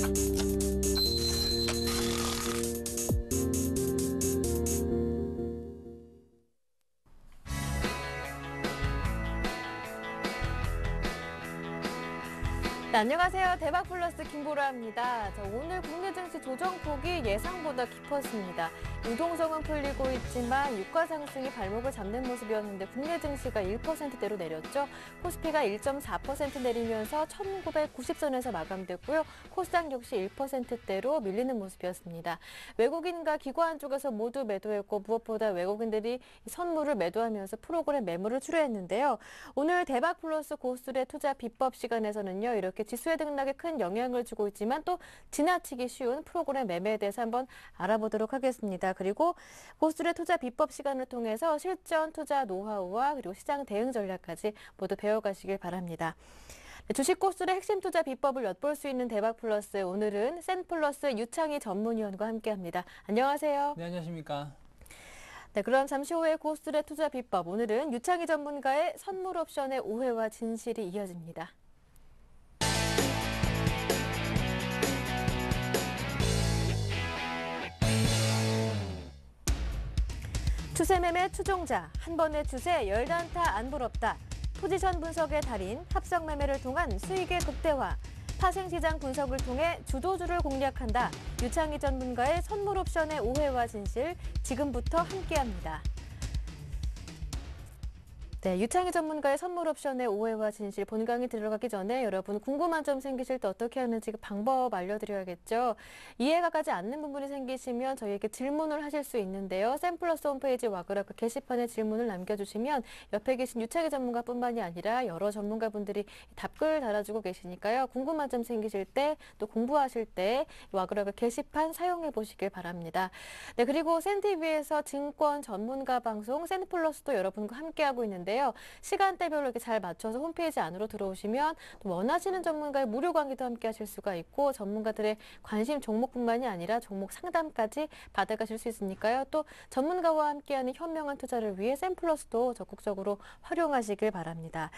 네, 안녕하세요. 대박플러스 김보라입니다. 오늘 국내 증시 조정폭이 예상보다 깊었습니다. 유동성은 풀리고 있지만 유가 상승이 발목을 잡는 모습이었는데 국내 증시가 1%대로 내렸죠. 코스피가 1.4% 내리면서 1990선에서 마감됐고요. 코스닥 역시 1%대로 밀리는 모습이었습니다. 외국인과 기관 쪽에서 모두 매도했고 무엇보다 외국인들이 선물을 매도하면서 프로그램 매물을 출회했는데요. 오늘 대박플러스 고수의 투자 비법 시간에서는요. 이렇게 지수의 등락에 큰 영향을 주고 있지만 또 지나치기 쉬운 프로그램 매매에 대해서 한번 알아보도록 하겠습니다. 그리고 고수의 투자 비법 시간을 통해서 실전 투자 노하우와 그리고 시장 대응 전략까지 모두 배워가시길 바랍니다. 주식 고수의 핵심 투자 비법을 엿볼 수 있는 대박플러스, 오늘은 센플러스 유창희 전문위원과 함께합니다. 안녕하세요. 네, 안녕하십니까. 네, 그럼 잠시 후에 고수의 투자 비법, 오늘은 유창희 전문가의 선물 옵션의 오해와 진실이 이어집니다. 추세매매 추종자, 한 번의 추세 10단타 안 부럽다. 포지션 분석의 달인, 합성 매매를 통한 수익의 극대화. 파생시장 분석을 통해 주도주를 공략한다. 유창희 전문가의 선물 옵션의 오해와 진실, 지금부터 함께합니다. 네, 유창희 전문가의 선물 옵션의 오해와 진실, 본 강의 들어가기 전에 여러분 궁금한 점 생기실 때 어떻게 하는지 그 방법 알려드려야겠죠. 이해가 가지 않는 부분이 생기시면 저희에게 질문을 하실 수 있는데요. 센플러스 홈페이지 와그라그 게시판에 질문을 남겨주시면 옆에 계신 유창희 전문가뿐만이 아니라 여러 전문가분들이 답글 달아주고 계시니까요. 궁금한 점 생기실 때 또 공부하실 때 와그라그 게시판 사용해 보시길 바랍니다. 네, 그리고 센TV에서 증권 전문가 방송 센플러스도 여러분과 함께하고 있는데 시간대별로 이렇게 잘 맞춰서 홈페이지 안으로 들어오시면 또 원하시는 전문가의 무료 강의도 함께 하실 수가 있고 전문가들의 관심 종목뿐만이 아니라 종목 상담까지 받아가실 수 있으니까요. 또 전문가와 함께하는 현명한 투자를 위해 센플러스도 적극적으로 활용하시길 바랍니다.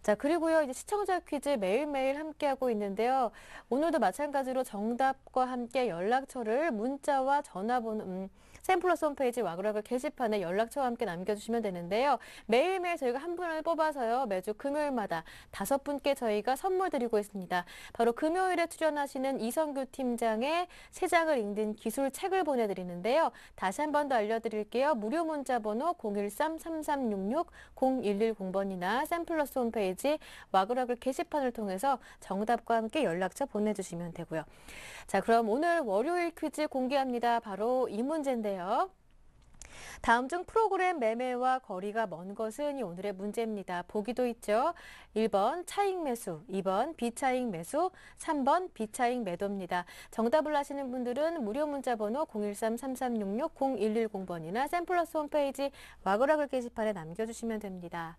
자, 그리고요, 이제 시청자 퀴즈 매일매일 함께하고 있는데요. 오늘도 마찬가지로 정답과 함께 연락처를 문자와 전화번호, 센플러스 홈페이지 와그라그 게시판에 연락처와 함께 남겨주시면 되는데요. 매일매일 저희가 한 분을 뽑아서요. 매주 금요일마다 5분께 저희가 선물 드리고 있습니다. 바로 금요일에 출연하시는 이성규 팀장의 세상을 읽는 기술 책을 보내드리는데요. 다시 한 번 더 알려드릴게요. 무료 문자 번호 013-3366-0110번이나 센플러스 홈페이지 와그라그 게시판을 통해서 정답과 함께 연락처 보내주시면 되고요. 자, 그럼 오늘 월요일 퀴즈 공개합니다. 바로 이 문제인데요. 다음 중 프로그램 매매와 거리가 먼 것은 이 오늘의 문제입니다. 보기도 있죠. 1번 차익 매수, 2번 비차익 매수, 3번 비차익 매도입니다. 정답을 아시는 분들은 무료 문자 번호 013-3366-0110번이나 센플러스 홈페이지 와그라그 게시판에 남겨주시면 됩니다.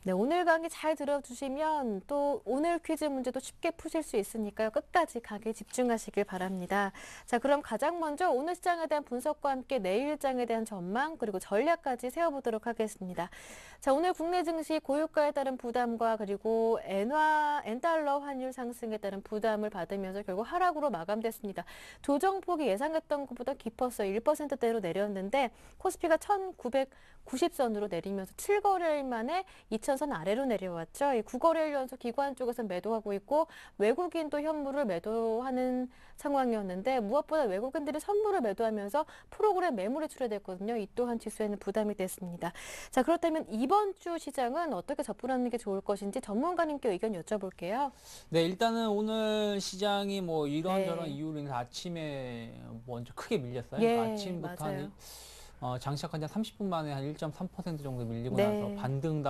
네, 오늘 강의 잘 들어주시면 또 오늘 퀴즈 문제도 쉽게 푸실 수 있으니까요. 끝까지 강의에 집중하시길 바랍니다. 자, 그럼 가장 먼저 오늘 시장에 대한 분석과 함께 내일 일정에 대한 전망 그리고 전략까지 세워보도록 하겠습니다. 자, 오늘 국내 증시 고유가에 따른 부담과 그리고 엔달러 환율 상승에 따른 부담을 받으면서 결국 하락으로 마감됐습니다. 조정폭이 예상했던 것보다 깊었어요. 1%대로 내렸는데 코스피가 1990선으로 내리면서 7거래일 만에 2000선 아래로 내려왔죠. 이 9거래일 연속 기관 쪽에서 매도하고 있고 외국인도 현물을 매도하는 상황이었는데 무엇보다 외국인들이 선물을 매도하면서 프로그램 매물이 출회됐거든요. 이 또한 지수에는 부담이 됐습니다. 자, 그렇다면 이번 주 시장은 어떻게 접근하는 게 좋을 것인지 전문가님께 의견 여쭤볼게요. 네, 일단은 오늘 시장이 뭐 이런저런 네. 이유로 인해서 아침에 먼저 크게 밀렸어요. 예, 그러니까 아침부터 맞아요. 장시작한 지 30분 만에 한 1.3% 정도 밀리고 네. 나서 반등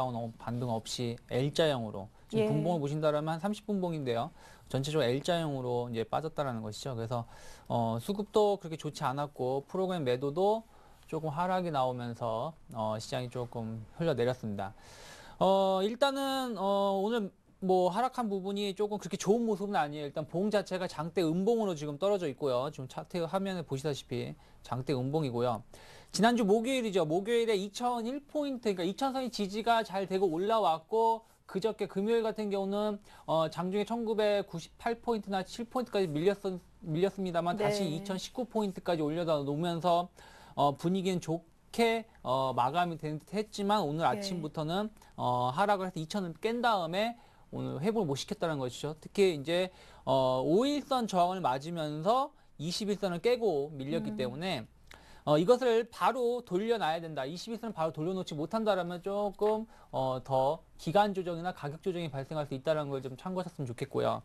없이 L자형으로 지금 예. 분봉을 보신다면 한 30분봉인데요. 전체적으로 L자형으로 이제 빠졌다라는 것이죠. 그래서 수급도 그렇게 좋지 않았고 프로그램 매도도 조금 하락이 나오면서 시장이 조금 흘러내렸습니다. 일단은 오늘 뭐 하락한 부분이 조금 그렇게 좋은 모습은 아니에요. 일단 봉 자체가 장대 음봉으로 지금 떨어져 있고요. 지금 차트 화면에 보시다시피 장대 음봉이고요. 지난주 목요일이죠. 목요일에 2001포인트, 그러니까 2000선이 지지가 잘 되고 올라왔고 그저께 금요일 같은 경우는 장중에 1998포인트나 7포인트까지 밀렸습니다만 다시 네. 2019포인트까지 올려다 놓으면서 분위기는 좋게 마감이 된 듯 했지만 오늘 아침부터는 하락을 해서 2000을 깬 다음에 오늘 회복을 못 시켰다는 것이죠. 특히 이제 5일선 저항을 맞으면서 21선을 깨고 밀렸기 때문에 이것을 바로 돌려놔야 된다. 21선을 바로 돌려놓지 못한다라면 조금 더 기간 조정이나 가격 조정이 발생할 수 있다는 걸 좀 참고하셨으면 좋겠고요.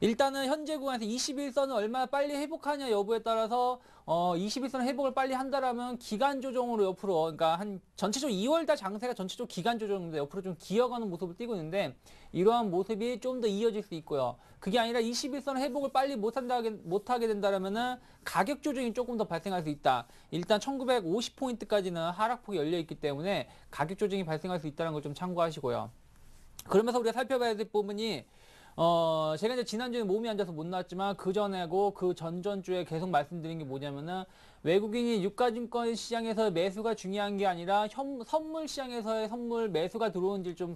일단은 현재 구간에서 21선을 얼마나 빨리 회복하냐 여부에 따라서 21선 회복을 빨리 한다라면 기간 조정으로 옆으로, 그러니까 한 전체적으로 2월달 장세가 전체적으로 기간 조정인데 옆으로 좀 기어가는 모습을 띠고 있는데 이러한 모습이 좀 더 이어질 수 있고요. 그게 아니라 21선 회복을 빨리 못하게 된다라면은 가격 조정이 조금 더 발생할 수 있다. 일단 1950포인트까지는 하락폭이 열려 있기 때문에 가격 조정이 발생할 수 있다는 걸 좀 참고하시고요. 그러면서 우리가 살펴봐야 될 부분이 제가 이제 지난주에 몸이 안 좋아서 못 나왔지만 그 전에고 그 전전주에 계속 말씀드린 게 뭐냐면은 외국인이 유가증권 시장에서 매수가 중요한 게 아니라 선물 시장에서의 선물 매수가 들어온지 좀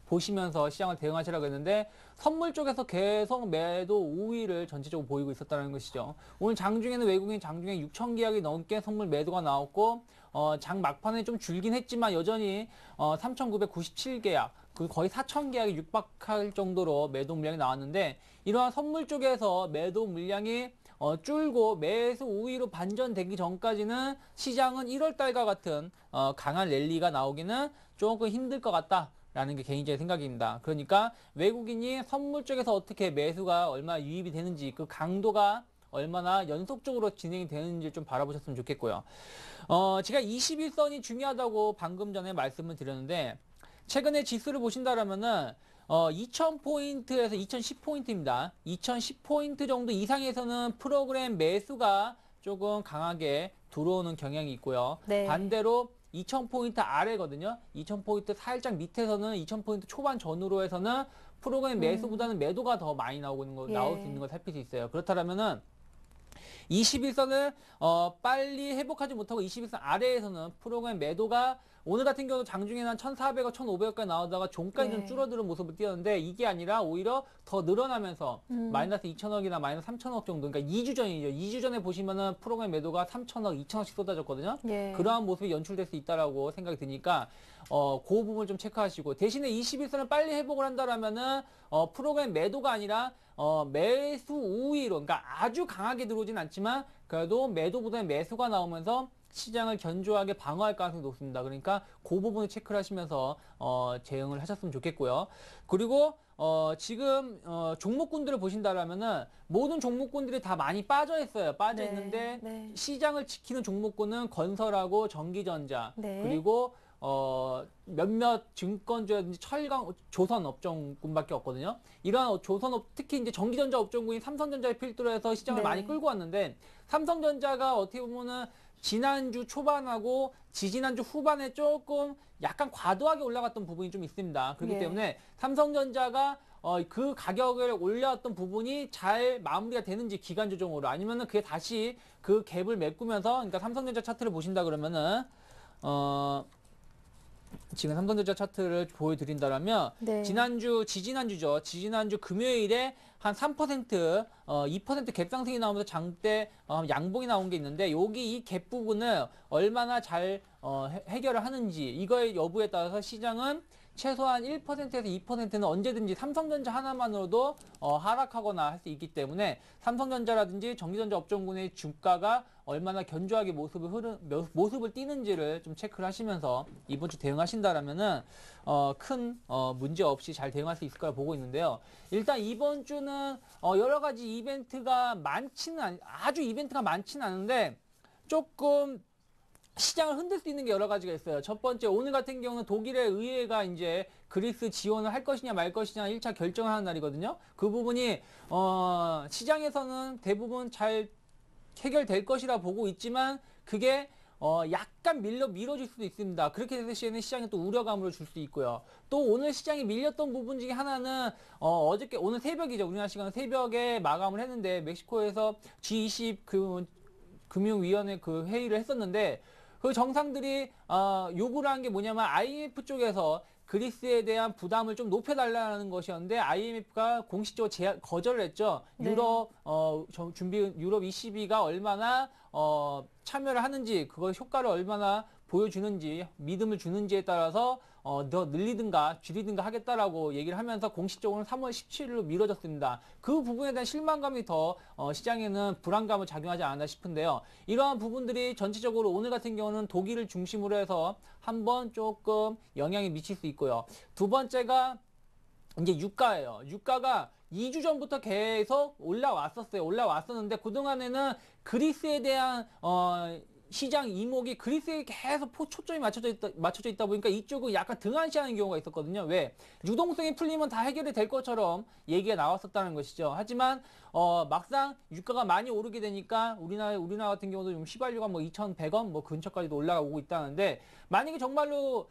보시면서 시장을 대응하시라고 했는데 선물 쪽에서 계속 매도 우위를 전체적으로 보이고 있었다는 것이죠. 오늘 장중에는 외국인 장중에 6천 계약이 넘게 선물 매도가 나왔고 장 막판에 좀 줄긴 했지만 여전히 3,997계약 그 거의 4천 계약이 육박할 정도로 매도 물량이 나왔는데 이러한 선물 쪽에서 매도 물량이 줄고 매수 우위로 반전되기 전까지는 시장은 1월달과 같은 강한 랠리가 나오기는 조금 힘들 것 같다. 라는 게 개인적인 생각입니다. 그러니까 외국인이 선물 쪽에서 어떻게 매수가 얼마나 유입이 되는지 그 강도가 얼마나 연속적으로 진행이 되는지 좀 바라보셨으면 좋겠고요. 제가 21선이 중요하다고 방금 전에 말씀을 드렸는데 최근에 지수를 보신다라면은 2000포인트에서 2010포인트입니다. 2010포인트 정도 이상에서는 프로그램 매수가 조금 강하게 들어오는 경향이 있고요. 네. 반대로 2000포인트 아래거든요. 2000포인트 살짝 밑에서는 2000포인트 초반 전후로 해서는 프로그램 매수보다는 매도가 더 많이 나올 수 있는 걸 살필 수 있어요. 그렇다면은 21선을 빨리 회복하지 못하고 21선 아래에서는 프로그램 매도가 오늘 같은 경우 장중에는 한 1,400억, 1,500억까지 나오다가 종가는 좀 줄어드는 모습을 띄었는데 이게 아니라 오히려 더 늘어나면서 마이너스 2천억이나 마이너스 3천억 정도, 그러니까 2주 전이죠. 2주 전에 보시면은 프로그램 매도가 3천억, 2천억씩 쏟아졌거든요. 그러한 모습이 연출될 수 있다라고 생각이 드니까 그 부분을 좀 체크하시고 대신에 21선을 빨리 회복을 한다라면은 프로그램 매도가 아니라 매수 우위로, 그러니까 아주 강하게 들어오진 않지만 그래도 매도보다는 매수가 나오면서 시장을 견조하게 방어할 가능성이 높습니다. 그러니까 그 부분을 체크를 하시면서 대응을 하셨으면 좋겠고요. 그리고 지금 종목군들을 보신다라면은 모든 종목군들이 다 많이 빠져 있어요. 빠져 있는데 시장을 지키는 종목군은 건설하고 전기전자 그리고 몇몇 증권주라든지 철강, 조선업종군밖에 없거든요. 이러한 조선업, 특히 이제 전기전자 업종군이 삼성전자를 필두로 해서 시장을 많이 끌고 왔는데, 삼성전자가 어떻게 보면은 지난주 초반하고 지지난주 후반에 조금 약간 과도하게 올라갔던 부분이 좀 있습니다. 그렇기 때문에 삼성전자가 그 가격을 올려왔던 부분이 잘 마무리가 되는지 기간 조정으로 아니면은 그게 다시 그 갭을 메꾸면서, 그러니까 삼성전자 차트를 보신다 그러면은 지금 삼성전자 차트를 보여드린다면 지지난주죠. 지지난주 금요일에 한 3%, 2% 갭 상승이 나오면서 장대 양봉이 나온 게 있는데 여기 이 갭 부분을 얼마나 잘 해결을 하는지 이거의 여부에 따라서 시장은 최소한 1%에서 2%는 언제든지 삼성전자 하나만으로도 하락하거나 할 수 있기 때문에 삼성전자라든지 전기전자 업종군의 주가가 얼마나 견조하게 모습을 띠는지를 좀 체크를 하시면서 이번 주 대응하신다라면은 큰 문제 없이 잘 대응할 수 있을 거라 보고 있는데요. 일단 이번 주는 여러 가지 이벤트가 아주 이벤트가 많지는 않은데 조금 시장을 흔들 수 있는 게 여러 가지가 있어요. 첫 번째, 오늘 같은 경우는 독일의 의회가 이제 그리스 지원을 할 것이냐 말 것이냐 1차 결정을 하는 날이거든요. 그 부분이 시장에서는 대부분 잘 해결될 것이라 보고 있지만 그게 약간 밀어질 수도 있습니다. 그렇게 됐을 시에는 시장에 또 우려감을 줄 수 있고요. 또 오늘 시장이 밀렸던 부분 중에 하나는 어저께 오늘 새벽이죠. 우리나라 시간 새벽에 마감을 했는데 멕시코에서 G20 금융위원회 그 회의를 했었는데 그 정상들이 요구를 한 게 뭐냐면 IMF 쪽에서 그리스에 대한 부담을 좀 높여달라는 것이었는데 IMF가 공식적으로 거절을 했죠. 네. 유럽 ECB가 얼마나 참여를 하는지, 그걸 효과를 얼마나 보여주는지, 믿음을 주는지에 따라서 더 늘리든가 줄이든가 하겠다라고 얘기를 하면서 공식적으로는 3월 17일로 미뤄졌습니다. 그 부분에 대한 실망감이 더 시장에는 불안감을 작용하지 않았나 싶은데요. 이러한 부분들이 전체적으로 오늘 같은 경우는 독일을 중심으로 해서 한번 조금 영향이 미칠 수 있고요. 두 번째가 이제 유가예요. 유가가 2주 전부터 계속 올라왔었는데 그동안에는 그리스에 대한 시장 이목이 그리스에 계속 초점이 맞춰져 있다 보니까 이쪽은 약간 등한시하는 경우가 있었거든요. 왜? 유동성이 풀리면 다 해결이 될 것처럼 얘기가 나왔었다는 것이죠. 하지만 막상 유가가 많이 오르게 되니까 우리나라 같은 경우도 좀 휘발유가 뭐 2,100원 뭐 근처까지도 올라오고 있다는데, 만약에 정말로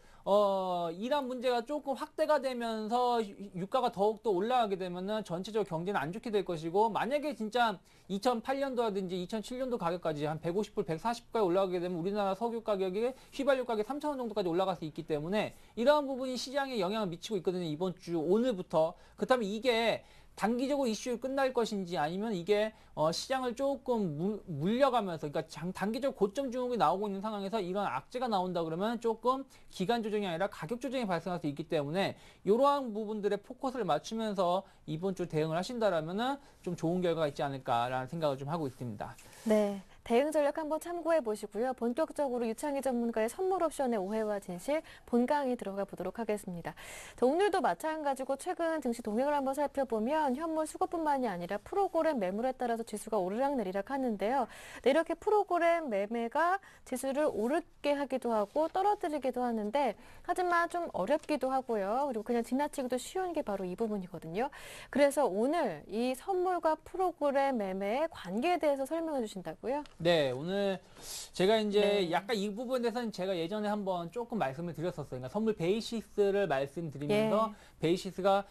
이란 문제가 조금 확대가 되면서 유가가 더욱더 올라가게 되면은 전체적으로 경제는 안 좋게 될 것이고, 만약에 진짜 2008년도라든지 2007년도 가격까지 한 150불, 140불까지 올라가게 되면 우리나라 석유 가격이 휘발유 가격이 3,000원 정도까지 올라갈 수 있기 때문에 이러한 부분이 시장에 영향을 미치고 있거든요. 이번 주 오늘부터. 그렇다면 이게 단기적으로 이슈로 끝날 것인지, 아니면 이게 시장을 조금 물려가면서, 그러니까 단기적 고점 중국이 나오고 있는 상황에서 이런 악재가 나온다 그러면 조금 기간 조정이 아니라 가격 조정이 발생할 수 있기 때문에 이러한 부분들에 포커스를 맞추면서 이번 주 대응을 하신다라면은 좀 좋은 결과가 있지 않을까라는 생각을 좀 하고 있습니다. 네. 대응 전략 한번 참고해 보시고요. 본격적으로 유창희 전문가의 선물 옵션의 오해와 진실 본강의 들어가 보도록 하겠습니다. 자, 오늘도 마찬가지고 최근 증시 동향을 한번 살펴보면 현물 수급뿐만이 아니라 프로그램 매물에 따라서 지수가 오르락내리락 하는데요. 네, 이렇게 프로그램 매매가 지수를 오르게 하기도 하고 떨어뜨리기도 하는데, 하지만 좀 어렵기도 하고요. 그리고 그냥 지나치기도 쉬운 게 바로 이 부분이거든요. 그래서 오늘 이 선물과 프로그램 매매의 관계에 대해서 설명해 주신다고요? 네, 오늘 제가 이제 네. 약간 이 부분에 대해서는 제가 예전에 한번 조금 말씀을 드렸었어요. 그러니까 선물 베이시스를 말씀드리면서 베이시스가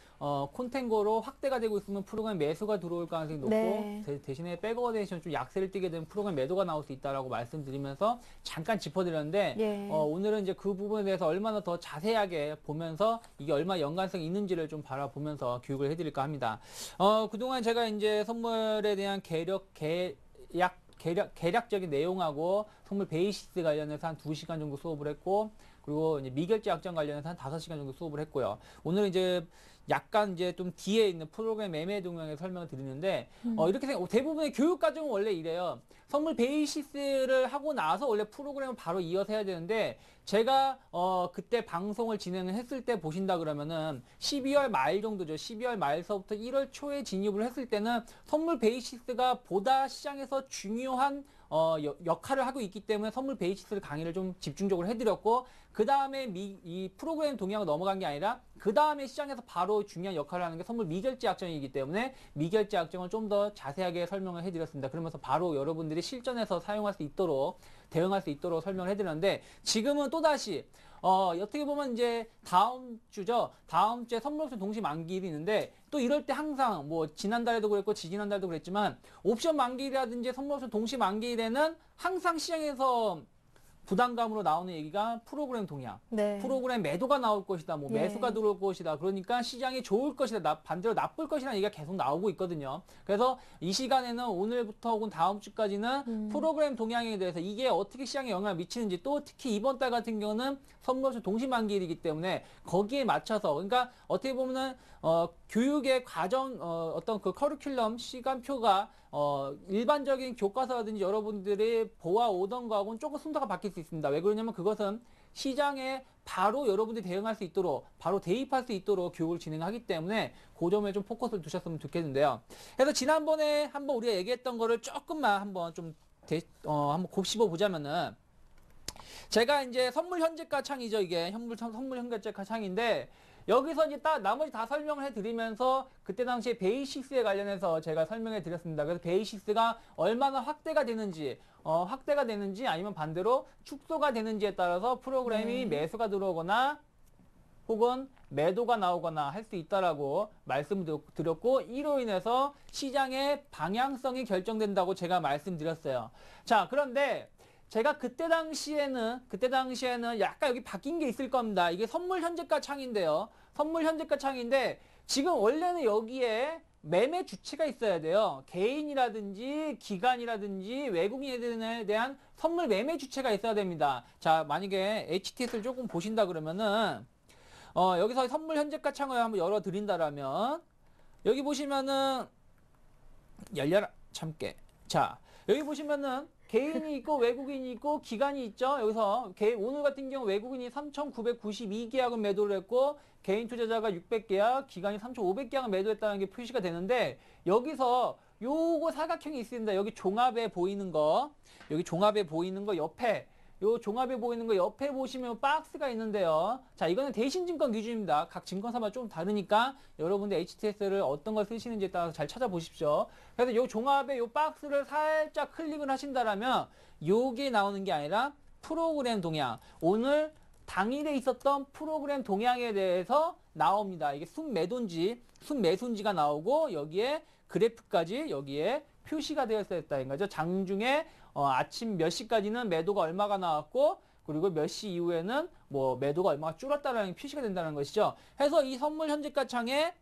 콘텐고로 확대가 되고 있으면 프로그램 매수가 들어올 가능성이 높고, 네. 대신에 백오버데이션 좀 약세를 띠게 되면 프로그램 매도가 나올 수 있다라고 말씀드리면서 잠깐 짚어드렸는데, 예. 오늘은 이제 그 부분에 대해서 얼마나 더 자세하게 보면서 이게 얼마나 연관성이 있는지를 좀 바라보면서 교육을 해드릴까 합니다. 그동안 제가 이제 선물에 대한 계략적인 내용하고 선물 베이시스 관련해서 한 2시간 정도 수업을 했고, 그리고 이제 미결제 약정 관련해서 한 5시간 정도 수업을 했고요. 오늘은 이제 약간 이제 좀 뒤에 있는 프로그램 매매 동향에 설명을 드리는데, 이렇게 대부분의 교육 과정은 원래 이래요. 선물 베이시스를 하고 나서 원래 프로그램을 바로 이어서 해야 되는데, 제가 그때 방송을 진행을 했을 때 보신다 그러면은 12월 말 정도죠. 12월 말서부터 1월 초에 진입을 했을 때는 선물 베이시스가 보다 시장에서 중요한 역할을 하고 있기 때문에 선물 베이시스를 강의를 좀 집중적으로 해드렸고, 그 다음에 이 프로그램 동향으로 넘어간 게 아니라 그 다음에 시장에서 바로 중요한 역할을 하는 게 선물 미결제 약정이기 때문에 미결제 약정을 좀 더 자세하게 설명을 해드렸습니다. 그러면서 바로 여러분들이 실전에서 사용할 수 있도록, 대응할 수 있도록 설명을 해드렸는데, 지금은 또다시 어떻게 보면 이제 다음 주죠. 다음 주에 선물 옵션 동시 만기일이 있는데, 또 이럴 때 항상 뭐 지난달에도 그랬고 지지난달도 그랬지만 옵션 만기일이라든지 선물 옵션 동시 만기일에는 항상 시장에서 부담감으로 나오는 얘기가 프로그램 동향, 네. 프로그램 매도가 나올 것이다, 뭐 예. 매수가 들어올 것이다. 그러니까 시장이 좋을 것이다, 반대로 나쁠 것이라는 얘기가 계속 나오고 있거든요. 그래서 이 시간에는 오늘부터 혹은 다음 주까지는 프로그램 동향에 대해서 이게 어떻게 시장에 영향을 미치는지, 또 특히 이번 달 같은 경우는 선물옵션 동시만기일이기 때문에 거기에 맞춰서, 그러니까 어떻게 보면은 교육의 과정, 어떤 그 커리큘럼 시간표가 일반적인 교과서라든지 여러분들이 보아오던 거하고는 조금 순서가 바뀔 수 있습니다. 왜 그러냐면 그것은 시장에 바로 여러분들이 대응할 수 있도록, 바로 대입할 수 있도록 교육을 진행하기 때문에 그 점에 좀 포커스를 두셨으면 좋겠는데요. 그래서 지난번에 한번 우리가 얘기했던 거를 조금만 한번 좀 한번 곱씹어 보자면은, 제가 이제 선물 현재가 창이죠. 이게 선물 현재가 창인데, 여기서 이제 나머지 다 설명을 해드리면서 그때 당시에 베이시스에 관련해서 제가 설명해 드렸습니다. 그래서 베이시스가 얼마나 확대가 되는지 아니면 반대로 축소가 되는지에 따라서 프로그램이 매수가 들어오거나 혹은 매도가 나오거나 할 수 있다라고 말씀드렸고, 이로 인해서 시장의 방향성이 결정된다고 제가 말씀드렸어요. 자, 그런데 제가 그때 당시에는 약간 여기 바뀐 게 있을 겁니다. 이게 선물 현재가 창인데요. 선물 현재가 창인데 지금 원래는 여기에 매매 주체가 있어야 돼요. 개인이라든지 기관이라든지 외국인에 대한 선물 매매 주체가 있어야 됩니다. 자, 만약에 HTS를 조금 보신다 그러면은 여기서 선물 현재가 창을 한번 열어 드린다라면 여기 보시면은 열려라 참깨. 자, 여기 보시면은 개인이 있고 외국인이 있고 기관이 있죠. 여기서 오늘 같은 경우 외국인이 3,992계약은 매도를 했고 개인 투자자가 600계약, 기관이 3,500계약을 매도했다는 게 표시가 되는데 여기서 요거 사각형이 있습니다. 여기 종합에 보이는 거, 여기 종합에 보이는 거 옆에 요 종합에 보이는 거 옆에 보시면 박스가 있는데요. 자, 이거는 대신증권 기준입니다. 각 증권사마다 좀 다르니까 여러분들 HTS를 어떤 걸 쓰시는지에 따라서 잘 찾아보십시오. 그래서 요 종합에 요 박스를 살짝 클릭을 하신다라면 요게 나오는 게 아니라 프로그램 동향. 오늘 당일에 있었던 프로그램 동향에 대해서 나옵니다. 이게 순매도인지 순매수인지가 나오고 여기에 그래프까지 여기에 표시가 되어 있다는 거죠. 장중에 아침 몇 시까지는 매도가 얼마가 나왔고 그리고 몇 시 이후에는 뭐 매도가 얼마가 줄었다라는 게 표시가 된다는 것이죠. 해서 이 선물 현재가 창에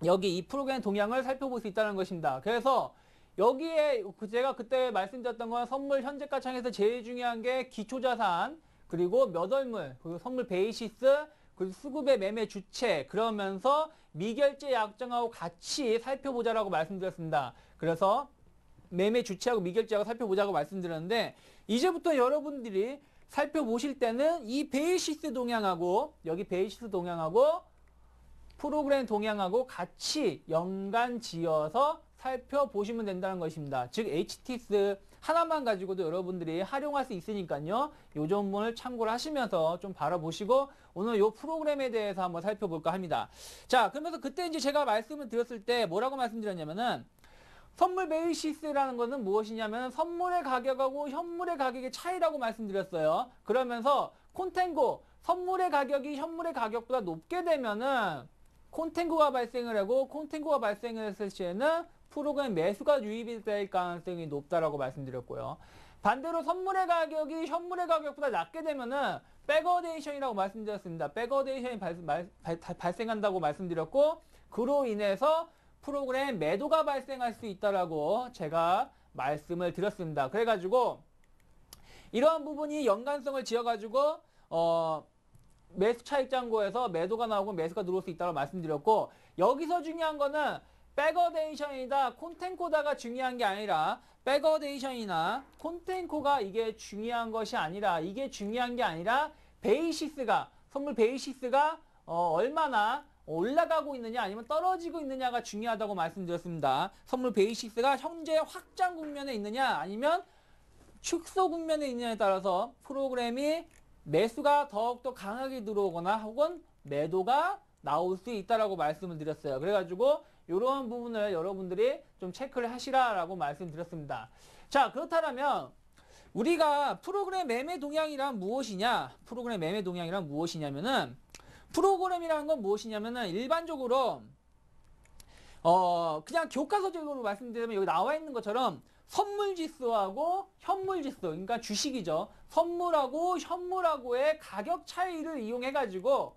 여기 이 프로그램 동향을 살펴볼 수 있다는 것입니다. 그래서 여기에 제가 그때 말씀드렸던 건 선물 현재가 창에서 제일 중요한 게 기초자산 그리고 몇 월물 그리고 선물 베이시스 그리고 수급의 매매 주체 그러면서 미결제 약정하고 같이 살펴보자라고 말씀드렸습니다. 그래서 매매 주체하고 미결제하고 살펴보자고 말씀드렸는데 이제부터 여러분들이 살펴보실 때는 이 베이시스 동향하고 여기 베이시스 동향하고 프로그램 동향하고 같이 연관 지어서 살펴보시면 된다는 것입니다. 즉 HTS 하나만 가지고도 여러분들이 활용할 수 있으니까요. 요 점을 참고를 하시면서 좀 바라보시고 오늘 요 프로그램에 대해서 한번 살펴볼까 합니다. 자, 그러면서 그때 이제 제가 말씀을 드렸을 때 뭐라고 말씀드렸냐면은 선물 베이시스라는 것은 무엇이냐면 선물의 가격하고 현물의 가격의 차이라고 말씀드렸어요. 그러면서 콘텐고 선물의 가격이 현물의 가격보다 높게 되면은 콘텐고가 발생을 하고 콘텐고가 발생을 했을 시에는 프로그램 매수가 유입이 될 가능성이 높다라고 말씀드렸고요. 반대로 선물의 가격이 현물의 가격보다 낮게 되면은 백어데이션이라고 말씀드렸습니다. 백어데이션이 발생한다고 말씀드렸고 그로 인해서 프로그램 매도가 발생할 수 있다라고 제가 말씀을 드렸습니다. 그래가지고 이러한 부분이 연관성을 지어가지고 매수 차익 잔고에서 매도가 나오고 매수가 들어올 수 있다고 말씀드렸고 여기서 중요한 거는 백어데이션이다 콘텐코다가 중요한 게 아니라 백어데이션이나 콘텐코가 이게 중요한 것이 아니라 이게 중요한 게 아니라 베이시스가 선물 베이시스가 얼마나 올라가고 있느냐 아니면 떨어지고 있느냐가 중요하다고 말씀드렸습니다. 선물 베이시스가 현재 확장 국면에 있느냐 아니면 축소 국면에 있느냐에 따라서 프로그램이 매수가 더욱더 강하게 들어오거나 혹은 매도가 나올 수 있다라고 말씀을 드렸어요. 그래가지고 이런 부분을 여러분들이 좀 체크를 하시라라고 말씀드렸습니다. 자, 그렇다면 우리가 프로그램 매매 동향이란 무엇이냐? 프로그램 매매 동향이란 무엇이냐면은 프로그램이라는 건 무엇이냐면은 일반적으로 그냥 교과서적으로 말씀드리면 여기 나와 있는 것처럼 선물지수하고 현물지수 그러니까 주식이죠. 선물하고 현물하고의 가격 차이를 이용해 가지고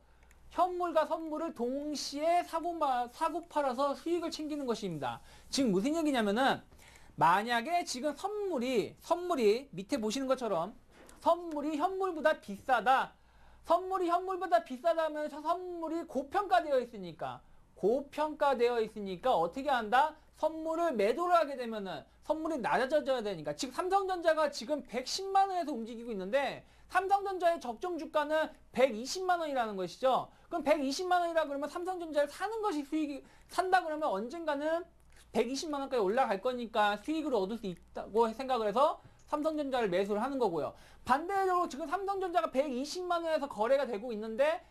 현물과 선물을 동시에 사고 팔아서 수익을 챙기는 것입니다. 지금 무슨 얘기냐면은 만약에 지금 선물이 밑에 보시는 것처럼 선물이 현물보다 비싸다. 선물이 현물보다 비싸다면 선물이 고평가되어 있으니까 어떻게 한다? 선물을 매도를 하게 되면은 선물이 낮아져야 되니까 즉 삼성전자가 지금 110만 원에서 움직이고 있는데 삼성전자의 적정 주가는 120만 원이라는 것이죠. 그럼 120만 원이라 그러면 삼성전자를 사는 것이 산다 그러면 언젠가는 120만 원까지 올라갈 거니까 수익을 얻을 수 있다고 생각을 해서 삼성전자를 매수를 하는 거고요. 반대로 지금 삼성전자가 120만 원에서 거래가 되고 있는데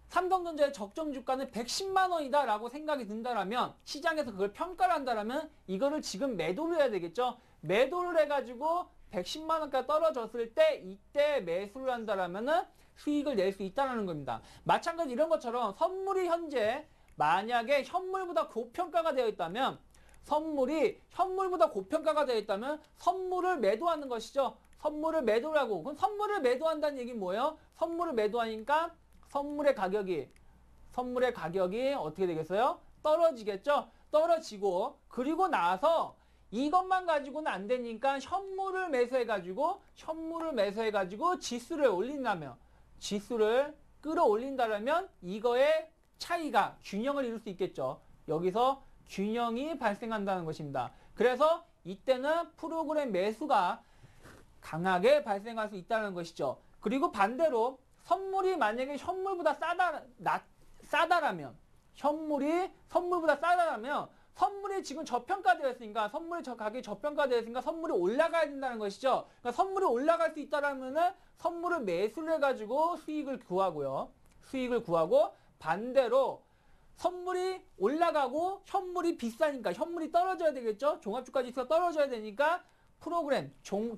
삼성전자의 적정 주가는 110만 원이다 라고 생각이 든다라면 시장에서 그걸 평가를 한다라면 이거를 지금 매도를 해야 되겠죠. 매도를 해가지고 110만 원까지 떨어졌을 때 이때 매수를 한다라면은 수익을 낼 수 있다는 겁니다. 마찬가지 이런 것처럼 선물이 현재 만약에 현물보다 고평가가 되어 있다면 선물이 현물보다 고평가가 되어 있다면 선물을 매도하는 것이죠. 선물을 매도를 하고, 그럼 선물을 매도한다는 얘기는 뭐예요? 선물을 매도하니까 선물의 가격이 어떻게 되겠어요? 떨어지겠죠? 떨어지고, 그리고 나서 이것만 가지고는 안 되니까 현물을 매수해가지고 지수를 올린다면, 지수를 끌어올린다면 이거의 차이가 균형을 이룰 수 있겠죠. 여기서 균형이 발생한다는 것입니다. 그래서 이때는 프로그램 매수가 강하게 발생할 수 있다는 것이죠. 그리고 반대로 선물이 만약에 현물보다 싸다라면 선물이 지금 저평가되었으니까 가격이 저평가되었으니까 선물이 올라가야 된다는 것이죠. 그러니까 선물이 올라갈 수 있다라면은 선물을 매수를 해가지고 수익을 구하고 반대로 선물이 올라가고 현물이 비싸니까 현물이 떨어져야 되겠죠. 종합주가지수가 떨어져야 되니까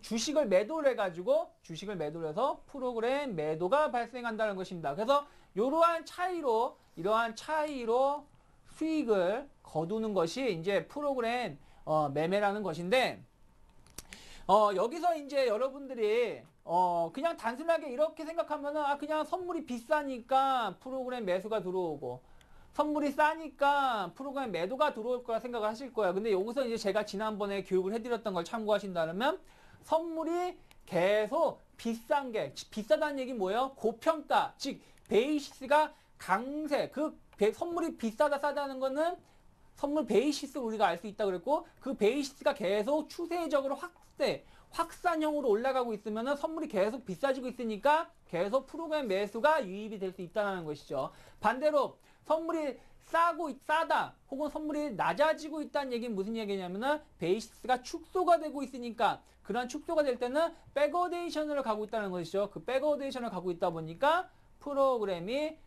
주식을 매도를 해가지고 주식을 매도를 해서 프로그램 매도가 발생한다는 것입니다. 그래서 이러한 차이로 수익을 거두는 것이 이제 프로그램 매매라는 것인데, 여기서 이제 여러분들이 그냥 단순하게 이렇게 생각하면은 그냥 선물이 비싸니까 프로그램 매수가 들어오고 선물이 싸니까 프로그램 매도가 들어올 거라 생각을 하실 거예요. 근데 여기서 이제 제가 지난번에 교육을 해드렸던 걸 참고하신다면 선물이 계속 비싸다는 얘기 뭐예요? 고평가, 즉 베이시스가 강세, 선물이 비싸다 싸다는 거는 선물 베이시스를 우리가 알 수 있다고 그랬고, 그 베이시스가 계속 추세적으로 확산형으로 올라가고 있으면 선물이 계속 비싸지고 있으니까 계속 프로그램 매수가 유입이 될 수 있다는 것이죠. 반대로 선물이 싸다 혹은 선물이 낮아지고 있다는 얘기는 무슨 얘기냐면은 베이시스가 축소가 되고 있으니까, 그런 축소가 될 때는 백어데이션을 가고 있다는 것이죠. 그 백어데이션을 가고 있다 보니까 프로그램이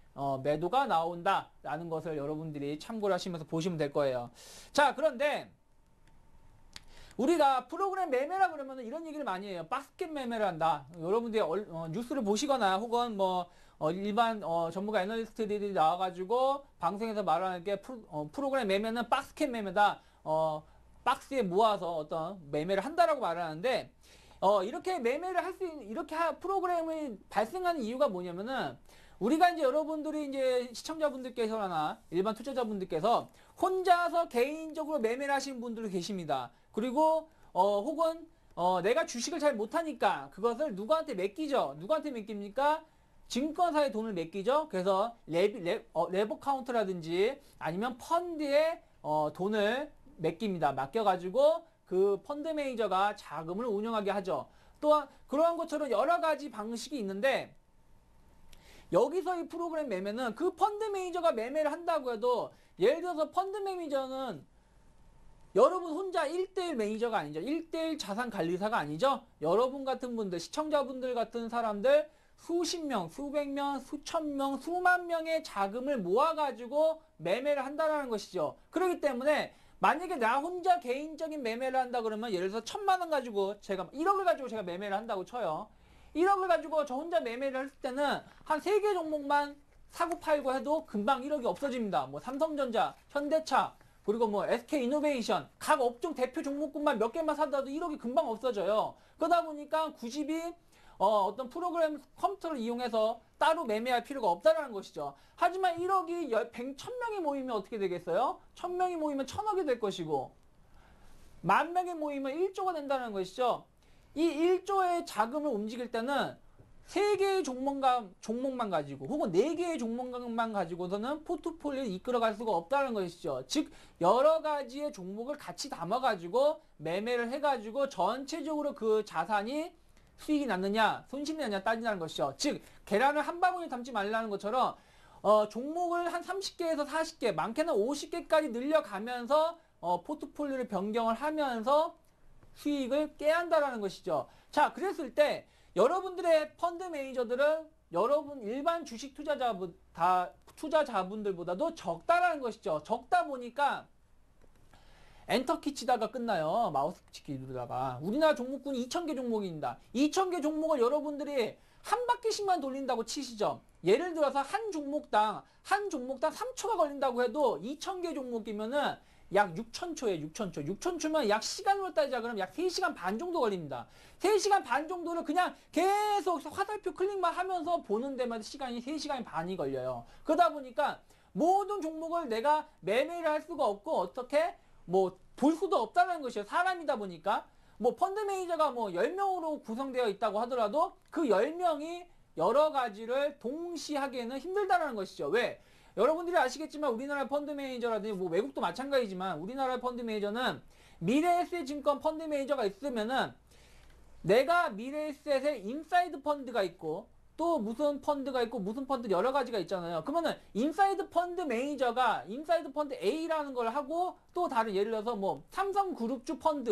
매도가 나온다라는 것을 여러분들이 참고를 하시면서 보시면 될 거예요. 자, 그런데 우리가 프로그램 매매라 그러면 이런 얘기를 많이 해요. 바스켓 매매를 한다. 여러분들이 뉴스를 보시거나 혹은 일반 전문가 애널리스트들이 나와가지고 방송에서 말하는 게 프로그램 매매는 바스켓 매매다. 박스에 모아서 어떤 매매를 한다라고 말하는데, 이렇게 매매를 프로그램이 발생하는 이유가 뭐냐면은, 우리가 이제 여러분들이 이제 시청자분들께서나 일반 투자자분들께서 혼자서 개인적으로 매매를 하시는 분들도 계십니다. 그리고 혹은 내가 주식을 잘 못하니까 그것을 누구한테 맡기죠. 누구한테 맡깁니까? 증권사에 돈을 맡기죠. 그래서 레버 카운트라든지 아니면 펀드에 돈을 맡겨가지고 그 펀드 매니저가 자금을 운영하게 하죠. 또한 그러한 것처럼 여러 가지 방식이 있는데, 여기서 이 프로그램 매매는 그 펀드 매니저가 매매를 한다고 해도, 예를 들어서 펀드 매니저는 여러분 혼자 1대1 매니저가 아니죠. 1대1 자산 관리사가 아니죠. 여러분 같은 분들, 시청자분들 같은 사람들 수십 명, 수백 명, 수천 명, 수만 명의 자금을 모아가지고 매매를 한다는 것이죠. 그렇기 때문에 만약에 나 혼자 개인적인 매매를 한다 그러면, 예를 들어서 1,000만 원 가지고 제가 1억을 가지고 제가 매매를 한다고 쳐요. 1억을 가지고 저 혼자 매매를 했을 때는 한 3개 종목만 사고 팔고 해도 금방 1억이 없어집니다. 뭐 삼성전자, 현대차, 그리고 뭐 SK이노베이션, 각 업종 대표 종목군만 몇 개만 사더라도 1억이 금방 없어져요. 그러다 보니까 굳이 어떤 프로그램 컴퓨터를 이용해서 따로 매매할 필요가 없다는 것이죠. 하지만 1억이 1,000명이 모이면 어떻게 되겠어요? 1,000명이 모이면 1,000억이 될 것이고, 10,000명이 모이면 1조가 된다는 것이죠. 이 1조의 자금을 움직일 때는 3개의 종목만 가지고 혹은 4개의 종목만 가지고서는 포트폴리오를 이끌어갈 수가 없다는 것이죠. 즉 여러 가지의 종목을 같이 담아가지고 매매를 해가지고 전체적으로 그 자산이 수익이 났느냐 손실이 났느냐 따진다는 것이죠. 즉 계란을 한 바구니 담지 말라는 것처럼 종목을 한 30개에서 40개, 많게는 50개까지 늘려가면서 포트폴리오를 변경을 하면서 수익을 깨야 한다는 것이죠. 자, 그랬을 때 여러분들의 펀드 매니저들은 여러분 일반 주식 투자자분들보다도 적다라는 것이죠. 적다 보니까 엔터키 치다가 끝나요. 마우스키 누르다가. 우리나라 종목군이 2,000개 종목입니다. 2,000개 종목을 여러분들이 한 바퀴씩만 돌린다고 치시죠. 예를 들어서 한 종목당 3초가 걸린다고 해도 2,000개 종목이면은 약 6,000초에 6,000초. 6,000초면 약 시간으로 따지자 그러면 약 3시간 반 정도 걸립니다. 3시간 반 정도를 그냥 계속 화살표 클릭만 하면서 보는 데마다 시간이 3시간 반이 걸려요. 그러다 보니까 모든 종목을 내가 매매를 할 수가 없고 어떻게 뭐 볼 수도 없다는 것이에요. 사람이다 보니까 뭐 펀드 매니저가 뭐 10명으로 구성되어 있다고 하더라도 그 10명이 여러 가지를 동시에 하기에는 힘들다는 것이죠. 왜? 여러분들이 아시겠지만 우리나라 펀드 매니저라든지 뭐 외국도 마찬가지지만 우리나라 펀드 매니저는 미래에셋증권 펀드 매니저가 있으면은 내가 미래에셋에 인사이드 펀드가 있고 또 무슨 펀드가 있고 무슨 펀드 여러 가지가 있잖아요. 그러면은 인사이드 펀드 매니저가 인사이드 펀드 A라는 걸 하고 또 다른 예를 들어서 뭐 삼성그룹주 펀드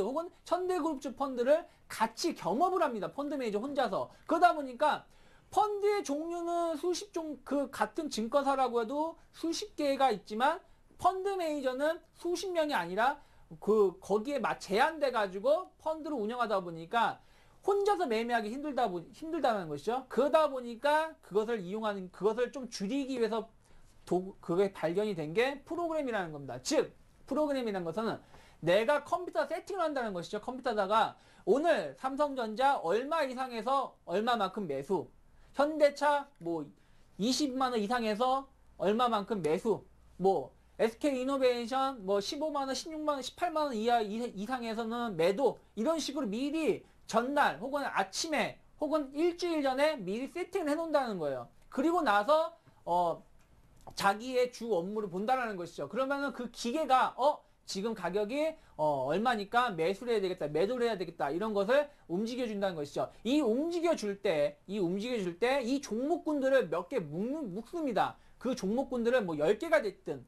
혹은 현대그룹주 펀드를 같이 겸업을 합니다. 펀드 매니저 혼자서. 그러다 보니까 펀드의 종류는 그 같은 증권사라고 해도 수십 개가 있지만 펀드 매니저는 수십 명이 아니라 거기에 제한돼 가지고 펀드를 운영하다 보니까 혼자서 매매하기 힘들다는 것이죠. 그러다 보니까 그것을 좀 줄이기 위해서 그게 발견이 된 게 프로그램이라는 겁니다. 즉, 프로그램이라는 것은 내가 컴퓨터 세팅을 한다는 것이죠. 컴퓨터다가 오늘 삼성전자 얼마 이상에서 얼마만큼 매수, 현대차 뭐 20만 원 이상에서 얼마만큼 매수, 뭐 SK이노베이션 뭐 15만 원, 16만 원, 18만 원 이상에서는 매도, 이런 식으로 미리 전날 혹은 아침에 혹은 일주일 전에 미리 세팅을 해놓는다는 거예요. 그리고 나서 자기의 주 업무를 본다는 것이죠. 그러면은 그 기계가 지금 가격이 얼마니까 매수를 해야 되겠다, 매도를 해야 되겠다, 이런 것을 움직여 준다는 것이죠. 이 움직여 줄 때 이 종목군들을 몇 개 묶습니다. 그 종목군들을 뭐 10개가 됐든